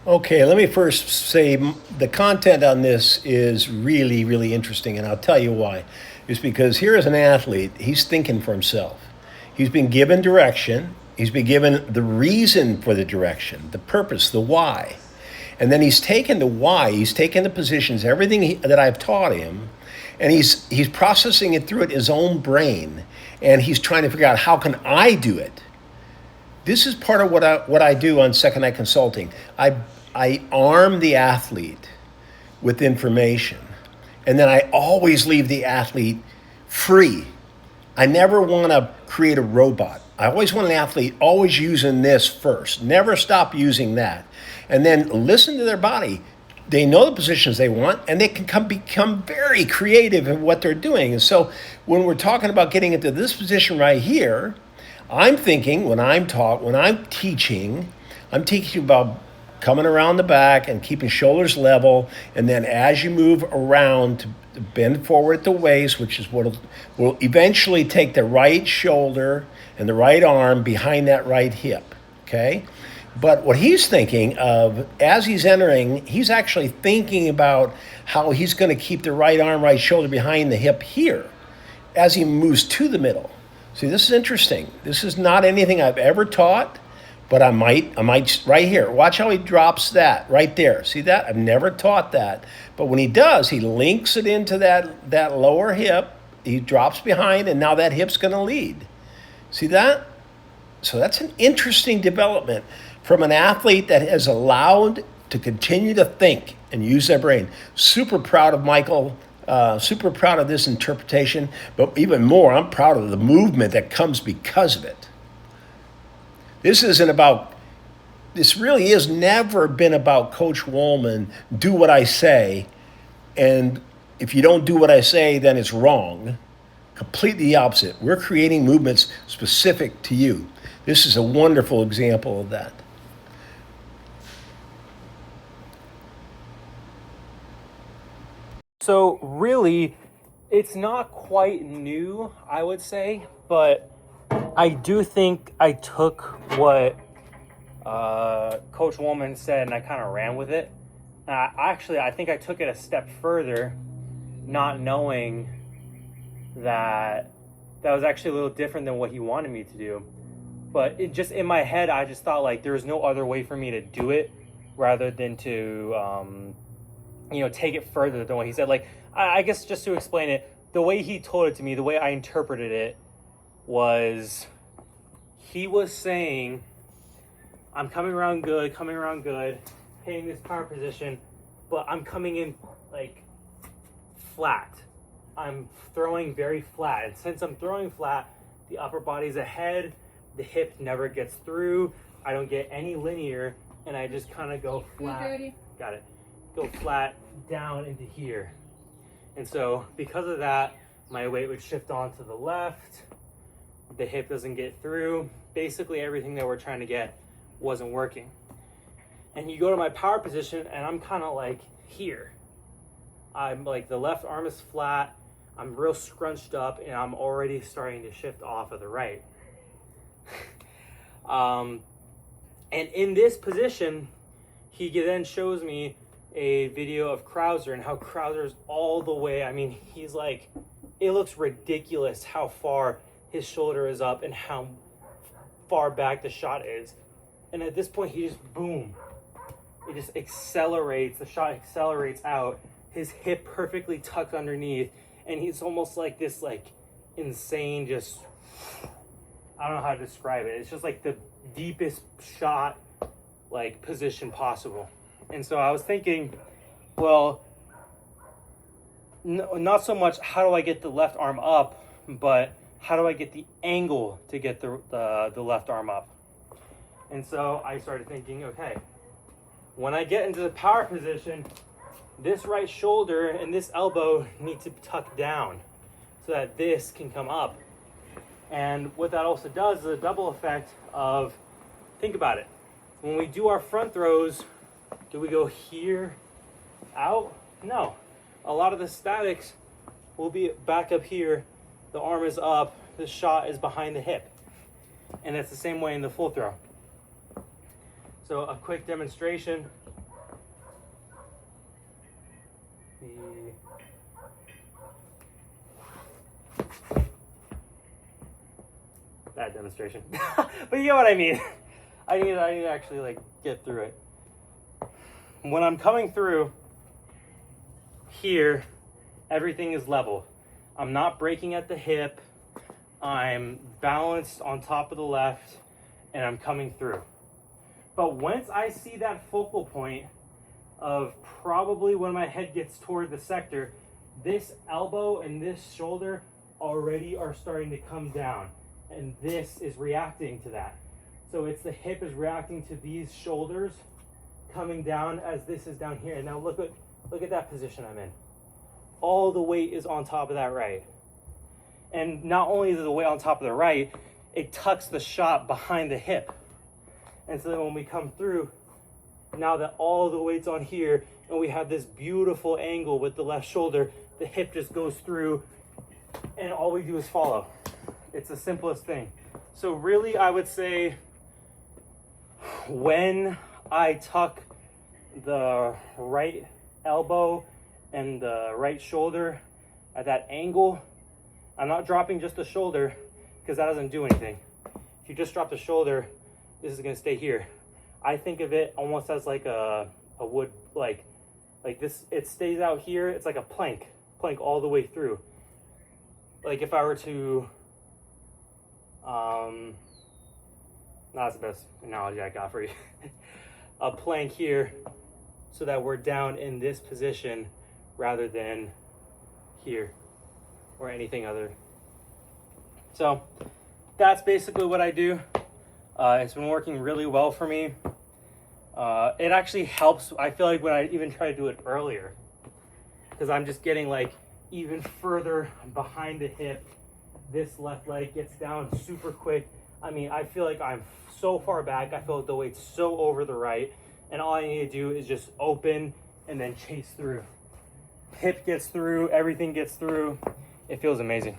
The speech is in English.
Okay, let me first say the content on this is really, really interesting, and I'll tell you why. It's because here is an athlete, he's thinking for himself. He's been given direction, he's been given the reason for the direction, the purpose, the why. And then he's taken the why, he's taken the positions, everything that I've taught him, and he's processing it through his own brain, and he's trying to figure out how can I do it. This is part of what I do on Second Night Consulting. I arm the athlete with information, and then I always leave the athlete free. I never want to create a robot. I always want an athlete always using this first. Never stop using that, and then listen to their body. They know the positions they want, and they can become very creative in what they're doing. And so, when we're talking about getting into this position right here, I'm thinking when I'm teaching about coming around the back and keeping shoulders level, and then as you move around to bend forward at the waist, which is what will eventually take the right shoulder and the right arm behind that right hip. Okay, but what he's thinking of as he's entering, he's actually thinking about how he's going to keep the right arm, right shoulder behind the hip here as he moves to the middle. See, this is interesting. This is not anything I've ever taught, but I might right here. Watch how he drops that right there. See that? I've never taught that. But when he does, he links it into that lower hip. He drops behind, and now that hip's going to lead. See that? So that's an interesting development from an athlete that has allowed to continue to think and use their brain. Super proud of Michael. Super proud of this interpretation, but even more, I'm proud of the movement that comes because of it. This really has never been about Coach Woolman, do what I say, and if you don't do what I say, then it's wrong. Completely the opposite. We're creating movements specific to you. This is a wonderful example of that. So really, it's not quite new, I would say, but I do think I took what Coach Woolman said and I kind of ran with it. I think I took it a step further, not knowing that was actually a little different than what he wanted me to do. But it just in my head, I just thought like there was no other way for me to do it rather than to take it further than what he said. Like, I guess just to explain it, the way he told it to me, the way I interpreted it was he was saying, I'm coming around good, hitting this power position, but I'm coming in like flat. I'm throwing very flat. And since I'm throwing flat, the upper body's ahead, the hip never gets through, I don't get any linear, and I just kind of go flat. Got it. Go flat down into here. And so because of that, my weight would shift on to the left. The hip doesn't get through. Basically everything that we're trying to get wasn't working. And you go to my power position and I'm kind of like here. I'm like the left arm is flat. I'm real scrunched up and I'm already starting to shift off of the right. And in this position, he then shows me a video of Krauser and how Krauser's all the way. I mean, he's like, it looks ridiculous how far his shoulder is up and how far back the shot is. And at this point, he just boom. It just accelerates. The shot accelerates out. His hip perfectly tucked underneath. And he's almost like this, like, insane, just, I don't know how to describe it. It's just like the deepest shot, like, position possible. And so I was thinking, well, not so much how do I get the left arm up, but how do I get the angle to get the left arm up? And so I started thinking, okay, when I get into the power position, this right shoulder and this elbow need to tuck down so that this can come up. And what that also does is a double effect of, think about it. When we do our front throws, do we go here, out? No. A lot of the statics will be back up here. The arm is up. The shot is behind the hip. And it's the same way in the full throw. So a quick demonstration. that demonstration. But you know what I mean. I need to actually like get through it. When I'm coming through here, everything is level. I'm not breaking at the hip. I'm balanced on top of the left, and I'm coming through. But once I see that focal point of probably when my head gets toward the sector, this elbow and this shoulder already are starting to come down, and this is reacting to that. So it's the hip is reacting to these shoulders coming down as this is down here. And now look at that position I'm in. All the weight is on top of that right. And not only is the weight on top of the right, it tucks the shot behind the hip. And so then when we come through, now that all the weight's on here and we have this beautiful angle with the left shoulder, the hip just goes through and all we do is follow. It's the simplest thing. So really, I would say when I tuck the right elbow and the right shoulder at that angle, I'm not dropping just the shoulder because that doesn't do anything. If you just drop the shoulder, this is going to stay here. I think of it almost as like a wood, like this, it stays out here. It's like a plank all the way through. Like if I were to, that's the best analogy I got for you. A plank here so that we're down in this position rather than here or anything other. So that's basically what I do. It's been working really well for me. It actually helps, I feel like, when I even try to do it earlier, because I'm just getting like even further behind the hip. This left leg gets down super quick. I mean, I feel like I'm so far back. I feel like the weight's so over the right, and all I need to do is just open and then chase through. Hip gets through, everything gets through. It feels amazing.